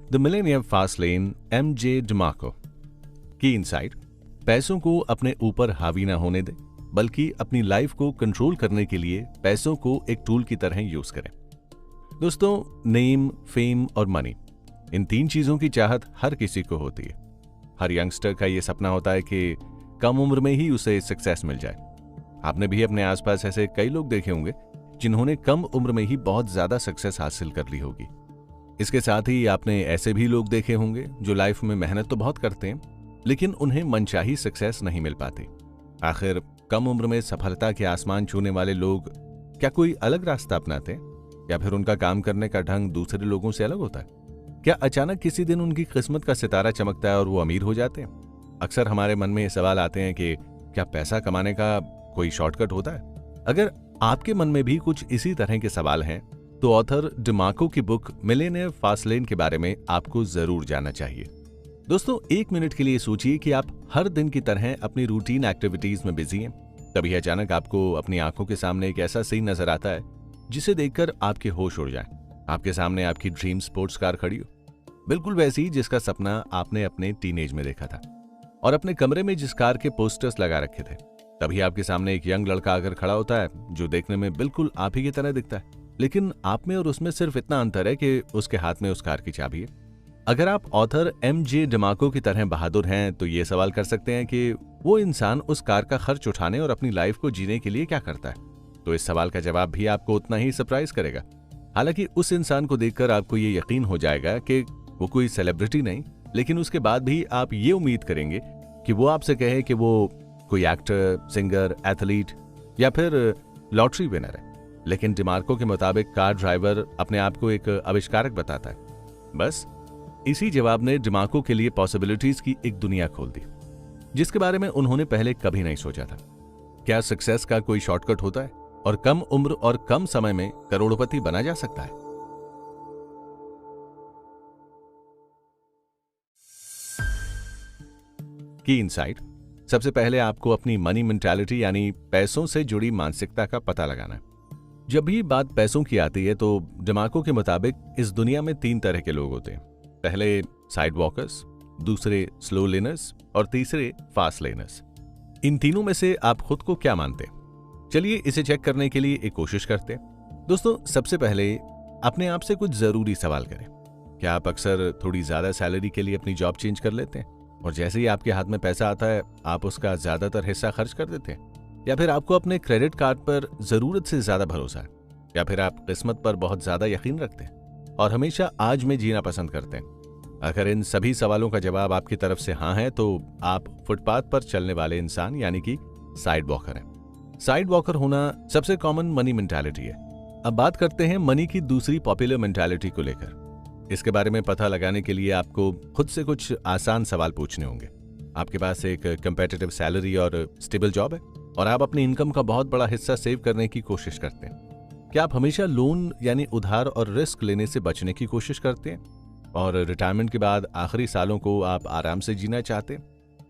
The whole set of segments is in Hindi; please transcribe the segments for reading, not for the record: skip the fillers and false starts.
The millennium fast lane, MJ DeMarco की इनसाइट: पैसों को अपने ऊपर हावी ना होने दें, बल्कि अपनी लाइफ को कंट्रोल करने के लिए पैसों को एक टूल की तरह यूज करें। दोस्तों, नेम, फेम और मनी, इन तीन चीजों की चाहत हर किसी को होती है। हर यंगस्टर का ये सपना होता है कि कम उम्र में ही उसे सक्सेस मिल जाए। आपने भी अपने आसपास ऐसे कई लोग देखे होंगे जिन्होंने कम उम्र में ही बहुत ज्यादा सक्सेस हासिल कर ली होगी। इसके साथ ही आपने ऐसे भी लोग देखे होंगे जो लाइफ में मेहनत तो बहुत करते हैं, लेकिन उन्हें मनचाही सक्सेस नहीं मिल पाती। आखिर कम उम्र में सफलता के आसमान छूने वाले लोग क्या कोई अलग रास्ता अपनाते हैं, या फिर उनका काम करने का ढंग दूसरे लोगों से अलग होता है? क्या अचानक किसी दिन उनकी किस्मत का सितारा चमकता है और वो अमीर हो जाते हैं? अक्सर हमारे मन में ये सवाल आते हैं कि क्या पैसा कमाने का कोई शॉर्टकट होता है? अगर आपके मन में भी कुछ इसी तरह के सवाल हैं, तो ऑथर डिमार्को की बुक मिलेनियम फास्ट लेन के बारे में आपको जरूर जानना चाहिए। दोस्तों, 1 मिनट के लिए सोचिए कि आप हर दिन की तरह अपनी रूटीन एक्टिविटीज में बिजी हैं। तभी अचानक आपको अपनी आंखों के सामने एक ऐसा सीन नजर आता है जिसे देखकर आपके होश उड़ जाएं। आपके सामने आपकी ड्रीम स्पोर्ट्स कार खड़ी हो, बिल्कुल वैसी जिसका सपना आपने अपने टीनेज में देखा था, और अपने कमरे में जिस कार के पोस्टर्स लगा रखे थे। तभी आपके सामने एक यंग लड़का आकर खड़ा होता है जो देखने में बिल्कुल आप ही की तरह दिखता है, लेकिन आप में और उसमें सिर्फ इतना अंतर है कि उसके हाथ में उस कार की चाबी है। अगर आप ऑथर एमजे डिमार्को की तरह बहादुर हैं, तो ये सवाल कर सकते हैं कि वो इंसान उस कार का खर्च उठाने और अपनी लाइफ को जीने के लिए क्या करता है। तो इस सवाल का जवाब भी आपको उतना ही सरप्राइज करेगा। हालांकि उस इंसान को देखकर आपको ये यकीन हो जाएगा कि वो कोई सेलिब्रिटी नहीं, लेकिन उसके बाद भी आप ये उम्मीद करेंगे कि वो आपसे कहे कि वो कोई एक्टर, सिंगर, एथलीट या फिर लॉटरी विनर है। लेकिन डिमार्को के मुताबिक कार ड्राइवर अपने आप को एक आविष्कारक बताता है। बस इसी जवाब ने डिमार्को के लिए पॉसिबिलिटीज की एक दुनिया खोल दी, जिसके बारे में उन्होंने पहले कभी नहीं सोचा था। क्या सक्सेस का कोई शॉर्टकट होता है और कम उम्र और कम समय में करोड़पति बना जा सकता है? की इनसाइट: सबसे पहले आपको अपनी मनी मेंटालिटी यानी पैसों से जुड़ी मानसिकता का पता लगाना है। जब भी बात पैसों की आती है, तो डिमार्को के मुताबिक इस दुनिया में 3 तरह के लोग होते हैं। पहले साइड वॉकर्स, दूसरे स्लो लेनर्स और तीसरे फास्ट लेनर्स। इन तीनों में से आप खुद को क्या मानते हैं? चलिए इसे चेक करने के लिए एक कोशिश करते हैं। दोस्तों, सबसे पहले अपने आप से कुछ जरूरी सवाल करें। क्या आप अक्सर थोड़ी ज्यादा सैलरी के लिए अपनी जॉब चेंज कर लेते हैं, और जैसे ही आपके हाथ में पैसा आता है आप उसका ज्यादातर हिस्सा खर्च कर देते हैं? या फिर आपको अपने क्रेडिट कार्ड पर जरूरत से ज्यादा भरोसा है? या फिर आप किस्मत पर बहुत ज्यादा यकीन रखते हैं और हमेशा आज में जीना पसंद करते हैं? अगर इन सभी सवालों का जवाब आपकी तरफ से हाँ है, तो आप फुटपाथ पर चलने वाले इंसान यानी कि साइड वॉकर हैं। साइड वॉकर होना सबसे कॉमन मनी मेंटालिटी है। अब बात करते हैं मनी की दूसरी पॉपुलर मेंटालिटी को लेकर। इसके बारे में पता लगाने के लिए आपको खुद से कुछ आसान सवाल पूछने होंगे। आपके पास एक कंपेटिटिव सैलरी और स्टेबल जॉब है, और आप अपनी इनकम का बहुत बड़ा हिस्सा सेव करने की कोशिश करते हैं। क्या आप हमेशा लोन यानी उधार और रिस्क लेने से बचने की कोशिश करते हैं, और रिटायरमेंट के बाद आखिरी सालों को आप आराम से जीना चाहते हैं?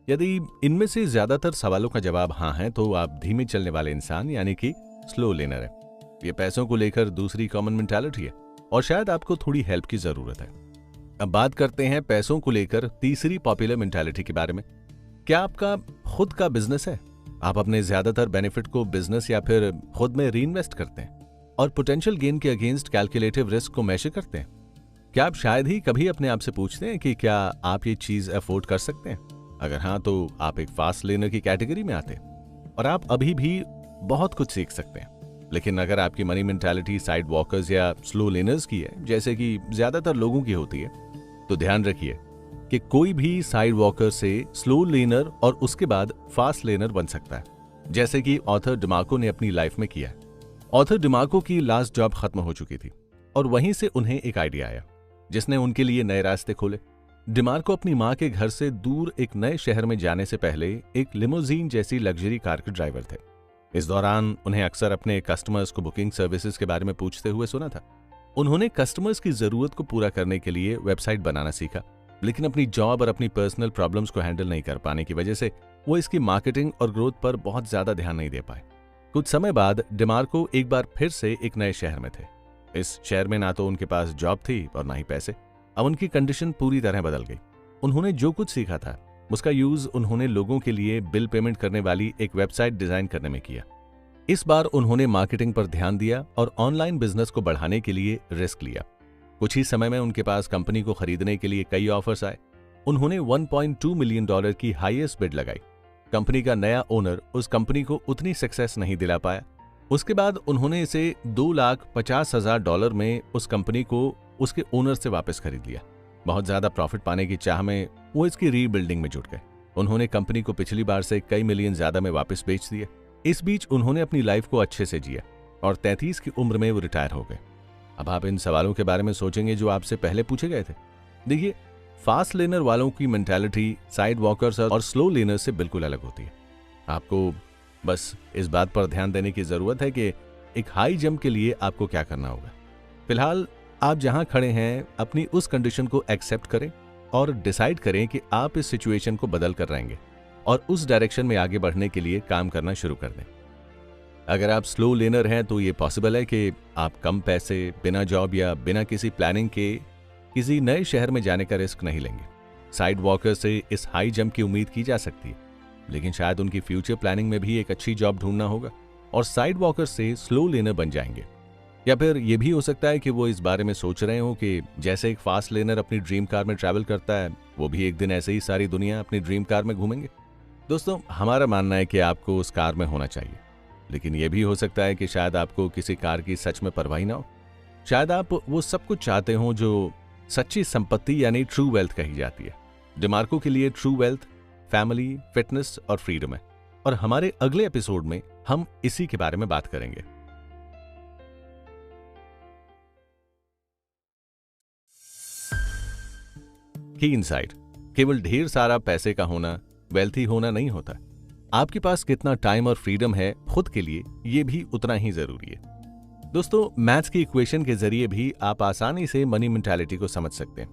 यदि इनमें से ज्यादातर सवालों का जवाब हाँ है, तो आप धीमे चलने वाले इंसान यानी कि स्लो लेनर है। ये पैसों को लेकर दूसरी कॉमन मेंटालिटी है, और शायद आपको थोड़ी हेल्प की जरूरत है। अब बात करते हैं पैसों को लेकर तीसरी पॉपुलर मेंटालिटी के बारे में। क्या आपका खुद का बिजनेस है? आप अपने ज्यादातर बेनिफिट को बिजनेस या फिर खुद में रीइन्वेस्ट करते हैं, और पोटेंशियल गेन के अगेंस्ट कैलकुलेटिव रिस्क को मेजर करते हैं? क्या आप शायद ही कभी अपने आप से पूछते हैं कि क्या आप ये चीज अफोर्ड कर सकते हैं? अगर हाँ, तो आप एक फास्ट लेनर की कैटेगरी में आते हैं, और आप अभी भी बहुत कुछ सीख सकते हैं। लेकिन अगर आपकी मनी मेंटालिटी साइड वॉकर्स या स्लो लेनर्स की है, जैसे कि ज्यादातर लोगों की होती है, तो ध्यान रखिए कि कोई भी साइड वॉकर से स्लो लेनर और उसके बाद फास्ट लेनर बन सकता है, जैसे कि ऑथर डिमार्को ने अपनी लाइफ में किया है। ऑथर डिमार्को की लास्ट जॉब खत्म हो चुकी थी, और वहीं से उन्हें एक आइडिया आया जिसने उनके लिए नए रास्ते खोले। डिमार्को अपनी मां के घर से दूर एक नए शहर में जाने से पहले एक लिमोजीन जैसी लग्जरी कार के ड्राइवर थे। इस दौरान उन्हें अक्सर अपने कस्टमर्स को बुकिंग सर्विसेज के बारे में पूछते हुए सुना था। उन्होंने कस्टमर्स की जरूरत को पूरा करने के लिए वेबसाइट बनाना सीखा, लेकिन अपनी जॉब और अपनी पर्सनल प्रॉब्लम्स को हैंडल नहीं कर पाने की वजह से वो इसकी मार्केटिंग और ग्रोथ पर बहुत ज्यादा ध्यान नहीं दे पाए। कुछ समय बाद डिमार्को एक बार फिर से एक नए शहर में थे। इस शहर में ना तो उनके पास जॉब थी और ना ही पैसे। अब उनकी कंडीशन पूरी तरह बदल गई। उन्होंने जो कुछ सीखा था उसका यूज उन्होंने लोगों के लिए बिल पेमेंट करने वाली एक वेबसाइट डिजाइन करने में किया। इस बार उन्होंने मार्केटिंग पर ध्यान दिया और ऑनलाइन बिजनेस को बढ़ाने के लिए रिस्क लिया। कुछ ही समय में उनके पास कंपनी को खरीदने के लिए कई ऑफर्स आए। उन्होंने $1.2 मिलियन की हाईएस्ट बिड लगाई। कंपनी का नया ओनर उस कंपनी को उतनी सक्सेस नहीं दिला पाया। उसके बाद उन्होंने इसे $2,50,000 में उस कंपनी को उसके ओनर से वापस खरीद लिया। बहुत ज्यादा प्रॉफिट पाने की चाह में वो इसकी रीबिल्डिंग में जुट गए। उन्होंने कंपनी को पिछली बार से कई मिलियन ज्यादा में वापस बेच दिए। इस बीच उन्होंने अपनी लाइफ को अच्छे से जिया और 33 की उम्र में वो रिटायर हो गए। अब आप इन सवालों के बारे में सोचेंगे जो आपसे पहले पूछे गए थे। देखिए, फास्ट लेनर वालों की मेंटालिटी साइड वॉकर्स और स्लो लेनर से बिल्कुल अलग होती है। आपको बस इस बात पर ध्यान देने की जरूरत है कि एक हाई जंप के लिए आपको क्या करना होगा। फिलहाल आप जहां खड़े हैं अपनी उस कंडीशन को एक्सेप्ट करें और डिसाइड करें कि आप इस सिचुएशन को बदल कर रहेंगे और उस डायरेक्शन में आगे बढ़ने के लिए काम करना शुरू कर दें। अगर आप स्लो लेनर हैं तो ये पॉसिबल है कि आप कम पैसे, बिना जॉब या बिना किसी प्लानिंग के किसी नए शहर में जाने का रिस्क नहीं लेंगे। साइड वॉकर से इस हाई जंप की उम्मीद की जा सकती है, लेकिन शायद उनकी फ्यूचर प्लानिंग में भी एक अच्छी जॉब ढूंढना होगा और साइड वॉकर से स्लो लेनर बन जाएंगे। या फिर यह भी हो सकता है कि वो इस बारे में सोच रहे हो कि जैसे एक फास्ट लेनर अपनी ड्रीम कार में ट्रैवल करता है, वो भी एक दिन ऐसे ही सारी दुनिया अपनी ड्रीम कार में घूमेंगे। दोस्तों, हमारा मानना है कि आपको उस कार में होना चाहिए, लेकिन यह भी हो सकता है कि शायद आपको किसी कार की सच में परवाह ना हो। शायद आप वो सब कुछ चाहते हो जो सच्ची संपत्ति यानी ट्रू वेल्थ कही जाती है। डिमार्को के लिए ट्रू वेल्थ फैमिली, फिटनेस और फ्रीडम है, और हमारे अगले एपिसोड में हम इसी के बारे में बात करेंगे। की इनसाइट, केवल ढेर सारा पैसे का होना वेल्थी होना नहीं होता। आपके पास कितना टाइम और फ्रीडम है खुद के लिए, ये भी उतना ही जरूरी है। दोस्तों, मैथ्स की इक्वेशन के जरिए भी आप आसानी से मनी मेंटालिटी को समझ सकते हैं,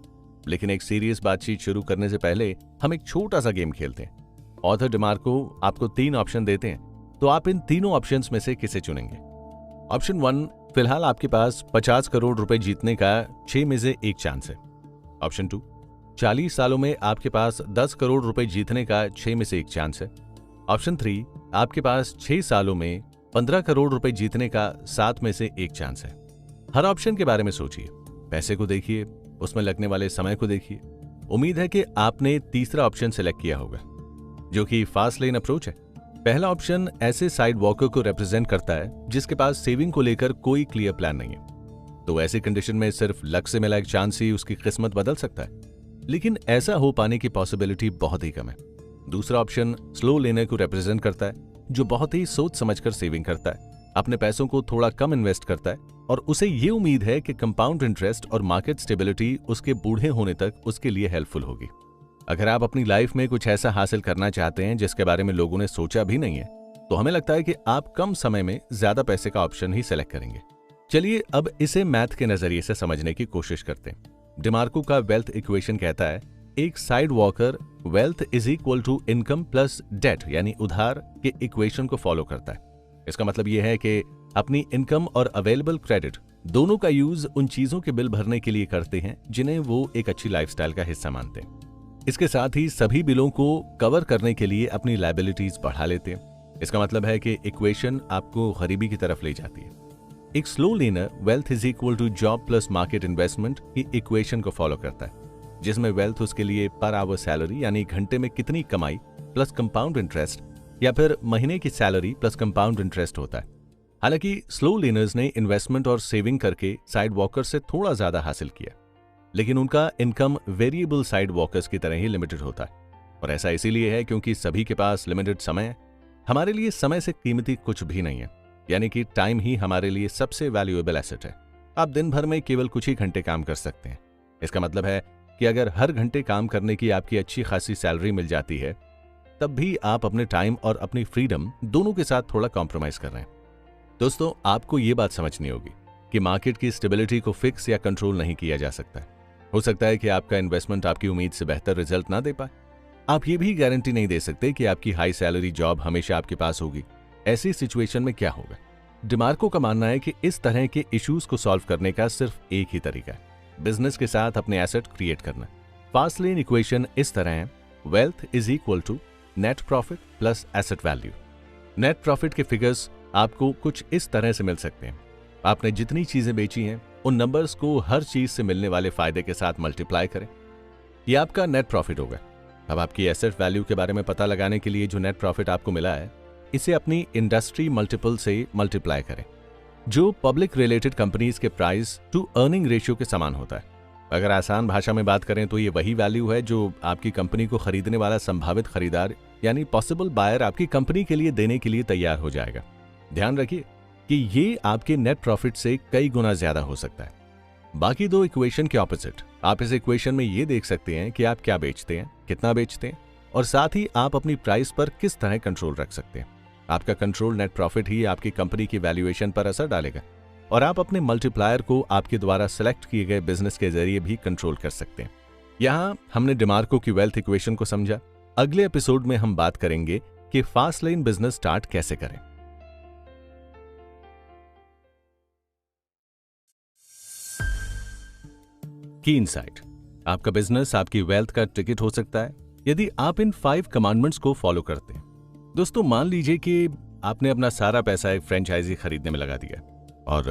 लेकिन एक सीरियस बातचीत शुरू करने से पहले हम एक छोटा सा गेम खेलते हैं। ऑथर डिमार्को आपको 3 ऑप्शन देते हैं, तो आप इन तीनों ऑप्शंस में से किसे चुनेंगे? ऑप्शन 1, फिलहाल आपके पास 50 करोड़ रुपए जीतने का 6 में से 1 चांस है। ऑप्शन 2, 40 सालों में आपके पास 10 करोड़ रुपए जीतने का 6 में से 1 चांस है। ऑप्शन 3, आपके पास 6 सालों में 15 करोड़ रुपए जीतने का 7 में से 1 चांस है। हर ऑप्शन के बारे में सोचिए, पैसे को देखिए, उसमें लगने वाले समय को देखिए। उम्मीद है कि आपने तीसरा ऑप्शन सेलेक्ट किया होगा, जो कि फास्ट लेन अप्रोच है। पहला ऑप्शन ऐसे साइड वॉकर को रिप्रेजेंट करता है जिसके पास सेविंग को लेकर कोई क्लियर प्लान नहीं है। तो ऐसी कंडीशन में सिर्फ लक से मिला एक चांस ही उसकी किस्मत बदल सकता है, लेकिन ऐसा हो पाने की पॉसिबिलिटी बहुत ही कम है। दूसरा ऑप्शन स्लो लेनर को रिप्रेजेंट करता है, जो बहुत ही सोच समझकर सेविंग करता है, अपने पैसों को थोड़ा कम इन्वेस्ट करता है और उसे ये उम्मीद है कि कंपाउंड इंटरेस्ट और मार्केट स्टेबिलिटी उसके बूढ़े होने तक उसके लिए हेल्पफुल होगी। अगर आप अपनी लाइफ में कुछ ऐसा हासिल करना चाहते हैं जिसके बारे में लोगों ने सोचा भी नहीं है, तो हमें लगता है कि आप कम समय में ज्यादा पैसे का ऑप्शन ही सेलेक्ट करेंगे। चलिए अब इसे मैथ के नजरिए से समझने की कोशिश करते हैं। डिमार्को का वेल्थ इक्वेशन कहता है एक sidewalker wealth is equal to income plus debt यानी उधार के इक्वेशन को फॉलो करता है। इसका मतलब यह है कि अपनी इनकम और अवेलेबल क्रेडिट दोनों का यूज उन चीजों के बिल भरने के लिए करते हैं जिन्हें वो एक अच्छी लाइफस्टाइल का हिस्सा मानते हैं। इसके साथ ही सभी बिलों को कवर करने के लिए अपनी लायबिलिटीज बढ़ा लेते हैं। इसका मतलब है कि इक्वेशन आपको गरीबी की तरफ ले जाती है। एक slowlaner wealth is equal to job plus market investment की इक्वेशन को फॉलो करता है, जिसमें वेल्थ उसके लिए पर आवर सैलरी यानी घंटे में कितनी कमाई प्लस कंपाउंड इंटरेस्ट या फिर महीने की सैलरी प्लस कंपाउंड इंटरेस्ट होता है। हालांकि स्लो लेनर्स ने इन्वेस्टमेंट और सेविंग करके साइड वॉकर से थोड़ा ज्यादा हासिल किया, लेकिन उनका इनकम वेरिएबल साइड वॉकर्स की तरह ही लिमिटेड होता है। और ऐसा इसीलिए है क्योंकि सभी के पास लिमिटेड समय है। हमारे लिए समय से कीमती कुछ भी नहीं है, यानी कि टाइम ही हमारे लिए सबसे वैल्यूएबल एसेट है। आप दिन भर में केवल कुछ ही घंटे काम कर सकते हैं। इसका मतलब है कि अगर हर घंटे काम करने की आपकी अच्छी खासी सैलरी मिल जाती है, तब भी आप अपने टाइम और अपनी फ्रीडम दोनों के साथ थोड़ा कॉम्प्रोमाइज कर रहे हैं। दोस्तों, आपको ये बात समझनी होगी कि मार्केट की स्टेबिलिटी को फिक्स या कंट्रोल नहीं किया जा सकता। हो सकता है कि आपका इन्वेस्टमेंट आपकी उम्मीद से बेहतर रिजल्ट ना दे पाए। आप ये भी गारंटी नहीं दे सकते कि आपकी हाई सैलरी जॉब हमेशा आपके पास होगी। ऐसी सिचुएशन में क्या होगा? डिमार्को का मानना है कि इस तरह के इश्यूज को सॉल्व करने का सिर्फ एक ही तरीका है, बिजनेस के साथ अपने एसेट क्रिएट करना। फास्ट लेन इक्वेशन इस तरह है, wealth is equal to net profit plus asset value. Net profit के फिगर्स आपको कुछ इस तरह से मिल सकते हैं, आपने जितनी चीजें बेची हैं उन नंबर्स को हर चीज से मिलने वाले फायदे के साथ मल्टीप्लाई करें, ये आपका नेट प्रॉफिट होगा। अब आपकी एसेट वैल्यू के बारे में पता लगाने के लिए जो नेट प्रॉफिट आपको मिला है, इसे अपनी इंडस्ट्री मल्टीपल से मल्टीप्लाई करें, जो पब्लिक रिलेटेड कंपनीज के प्राइस टू अर्निंग रेशियो के समान होता है। अगर आसान भाषा में बात करें तो ये वही वैल्यू है जो आपकी कंपनी को खरीदने वाला संभावित खरीदार यानी पॉसिबल बायर आपकी कंपनी के लिए देने के लिए तैयार हो जाएगा। ध्यान रखिए कि ये आपके नेट प्रॉफिट से कई गुना ज्यादा हो सकता है। बाकी दो इक्वेशन के ऑपोजिट, आप इस इक्वेशन में ये देख सकते हैं कि आप क्या बेचते हैं, कितना बेचते हैं, और साथ ही आप अपनी प्राइस पर किस तरह कंट्रोल रख सकते हैं। आपका कंट्रोल नेट प्रॉफिट ही आपकी कंपनी की वैल्यूएशन पर असर डालेगा, और आप अपने मल्टीप्लायर को आपके द्वारा सेलेक्ट किए गए बिजनेस के जरिए भी कंट्रोल कर सकते हैं। यहाँ हमने डिमार्को की वेल्थ इक्वेशन को समझा। अगले एपिसोड में हम बात करेंगे कि फास्ट लेन बिजनेस स्टार्ट कैसे करें। की इनसाइट, आपका बिजनेस आपकी वेल्थ का टिकट हो सकता है यदि आप इन 5 कमांडमेंट्स को फॉलो करते हैं। दोस्तों, मान लीजिए कि आपने अपना सारा पैसा एक फ्रेंचाइजी खरीदने में लगा दिया और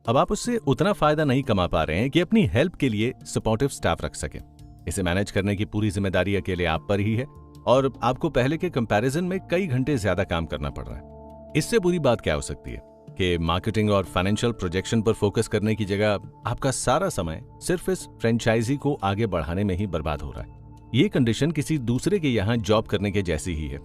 अब आप उससे उतना फायदा नहीं कमा पा रहे हैं कि अपनी हेल्प के लिए सपोर्टिव स्टाफ रख सकें। इसे मैनेज करने की पूरी जिम्मेदारी अकेले आप पर ही है और आपको पहले के कंपैरिजन में कई घंटे ज्यादा काम करना पड़ रहा है। इससे बुरी बात क्या हो सकती है कि मार्केटिंग और फाइनेंशियल प्रोजेक्शन पर फोकस करने की जगह आपका सारा समय सिर्फ इस फ्रेंचाइजी को आगे बढ़ाने में ही बर्बाद हो रहा है। ये कंडीशन किसी दूसरे के यहाँ जॉब करने के जैसी ही है,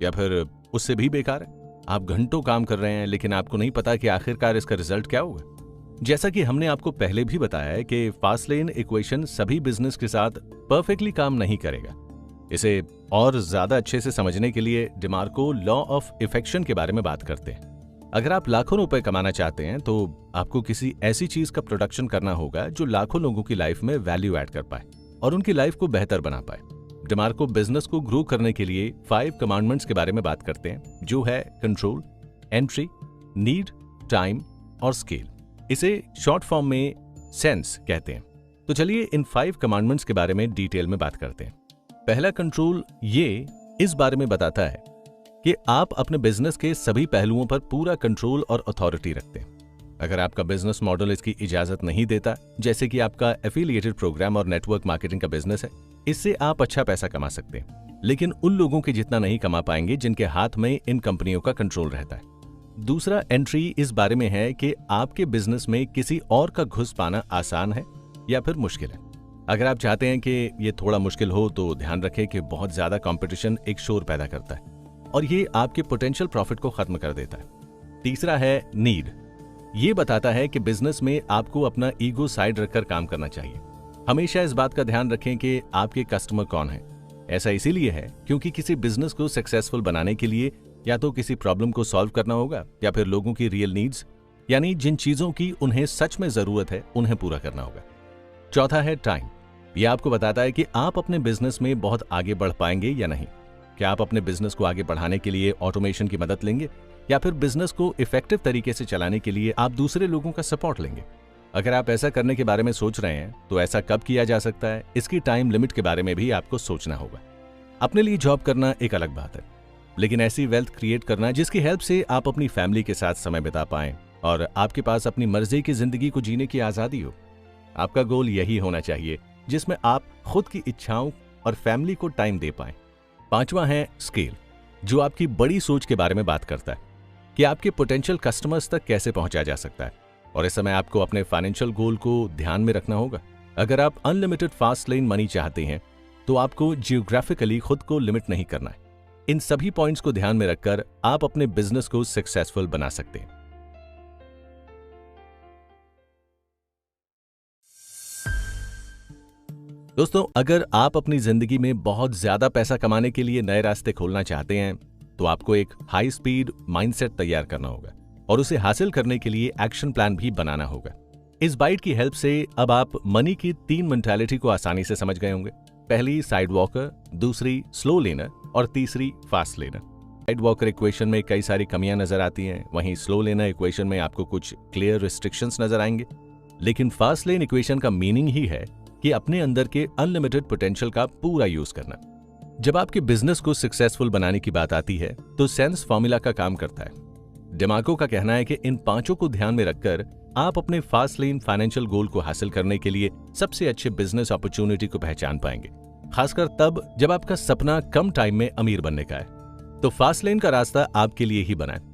या फिर उससे भी बेकार है। आप घंटों काम कर रहे हैं लेकिन आपको नहीं पता कि आखिरकार इसका रिजल्ट क्या होगा। जैसा कि हमने आपको पहले भी बताया है कि फास्ट लेन इक्वेशन सभी बिजनेस के साथ परफेक्टली काम नहीं करेगा। इसे और ज्यादा अच्छे से समझने के लिए डिमार्को लॉ ऑफ इफेक्शन के बारे में बात करते हैं। अगर आप लाखों रुपए कमाना चाहते हैं तो आपको किसी ऐसी चीज का प्रोडक्शन करना होगा जो लाखों लोगों की लाइफ में वैल्यू ऐड कर पाए और उनकी लाइफ को बेहतर बना पाए। डिमार्को बिजनेस को ग्रो करने के लिए 5 कमांडमेंट्स के बारे में बात करते हैं, जो है कंट्रोल, एंट्री, नीड, टाइम और स्केल। इसे शॉर्ट फॉर्म में सेंस कहते हैं। तो चलिए इन 5 कमांडमेंट्स के बारे में डिटेल में बात करते हैं। पहला कंट्रोल ये इस बारे में बताता है कि आप अपने बिजनेस के सभी पहलुओं पर पूरा कंट्रोल और अथॉरिटी रखते हैं। अगर आपका बिजनेस मॉडल इसकी इजाजत नहीं देता, जैसे कि आपका एफिलिएटेड प्रोग्राम और नेटवर्क मार्केटिंग का बिजनेस है, इससे आप अच्छा पैसा कमा सकते हैं, लेकिन उन लोगों के जितना नहीं कमा पाएंगे जिनके हाथ में इन कंपनियों का कंट्रोल रहता है। दूसरा एंट्री इस बारे में है कि आपके बिजनेस में किसी और का घुस पाना आसान है या फिर मुश्किल है। अगर आप चाहते हैं कि ये थोड़ा मुश्किल हो तो ध्यान रखें कि बहुत ज्यादा कंपटीशन एक शोर पैदा करता है और ये आपके पोटेंशियल प्रॉफिट को खत्म कर देता है। तीसरा है नीड। ये बताता है कि बिजनेस में आपको अपना ईगो साइड रखकर काम करना चाहिए। हमेशा इस बात का ध्यान रखें कि आपके कस्टमर कौन है। ऐसा इसीलिए है क्योंकि किसी बिजनेस को सक्सेसफुल बनाने के लिए या तो किसी प्रॉब्लम को सॉल्व करना होगा या फिर लोगों की रियल नीड्स यानी जिन चीजों की उन्हें सच में जरूरत है उन्हें पूरा करना होगा। चौथा है टाइम। यह आपको बताता है कि आप अपने बिजनेस में बहुत आगे बढ़ पाएंगे या नहीं। क्या आप अपने बिजनेस को आगे बढ़ाने के लिए ऑटोमेशन की मदद लेंगे या फिर बिजनेस को इफेक्टिव तरीके से चलाने के लिए आप दूसरे लोगों का सपोर्ट लेंगे। अगर आप ऐसा करने के बारे में सोच रहे हैं तो ऐसा कब किया जा सकता है, इसकी टाइम लिमिट के बारे में भी आपको सोचना होगा। अपने लिए जॉब करना एक अलग बात है, लेकिन ऐसी वेल्थ क्रिएट करना जिसकी हेल्प से आप अपनी फैमिली के साथ समय बिता पाएं और आपके पास अपनी मर्जी की जिंदगी को जीने की आजादी हो। आपका गोल यही होना चाहिए जिसमें आप खुद की इच्छाओं और फैमिली को टाइम दे पाएं। पांचवा है स्केल, जो आपकी बड़ी सोच के बारे में बात करता है कि आपके पोटेंशियल कस्टमर्स तक कैसे पहुंचा जा सकता है, और इस समय आपको अपने फाइनेंशियल गोल को ध्यान में रखना होगा। अगर आप अनलिमिटेड फास्ट लेन मनी चाहते हैं तो आपको जियोग्राफिकली खुद को लिमिट नहीं करना है। इन सभी पॉइंट्स को ध्यान में रखकर आप अपने बिजनेस को सक्सेसफुल बना सकते हैं। दोस्तों, अगर आप अपनी जिंदगी में बहुत ज्यादा पैसा कमाने के लिए नए रास्ते खोलना चाहते हैं तो आपको एक हाई स्पीड माइंडसेट तैयार करना होगा और उसे हासिल करने के लिए एक्शन प्लान भी बनाना होगा। इस बाइट की हेल्प से अब आप मनी की 3 मेंटालिटी को आसानी से समझ गए होंगे। पहली साइड वॉकर, दूसरी स्लो लेनर और तीसरी fast learner. Side walker equation में कई सारी कमियां नजर आती हैं, वहीं स्लो लेनर इक्वेशन में आपको कुछ क्लियर रिस्ट्रिक्शंस नजर आएंगे। लेकिन फास्ट लेन इक्वेशन का मीनिंग ही है कि अपने अंदर के अनलिमिटेड पोटेंशियल का पूरा यूज करना। जब आपके बिजनेस को सक्सेसफुल बनाने की बात आती है तो सेंस फॉर्मूला का काम करता है। डिमार्को का कहना है कि इन पांचों को ध्यान में रखकर आप अपने फास्ट लेन फाइनेंशियल गोल को हासिल करने के लिए सबसे अच्छे बिजनेस अपॉर्चुनिटी को पहचान पाएंगे, खासकर तब जब आपका सपना कम टाइम में अमीर बनने का है। तो फास्ट लेन का रास्ता आपके लिए ही बना है।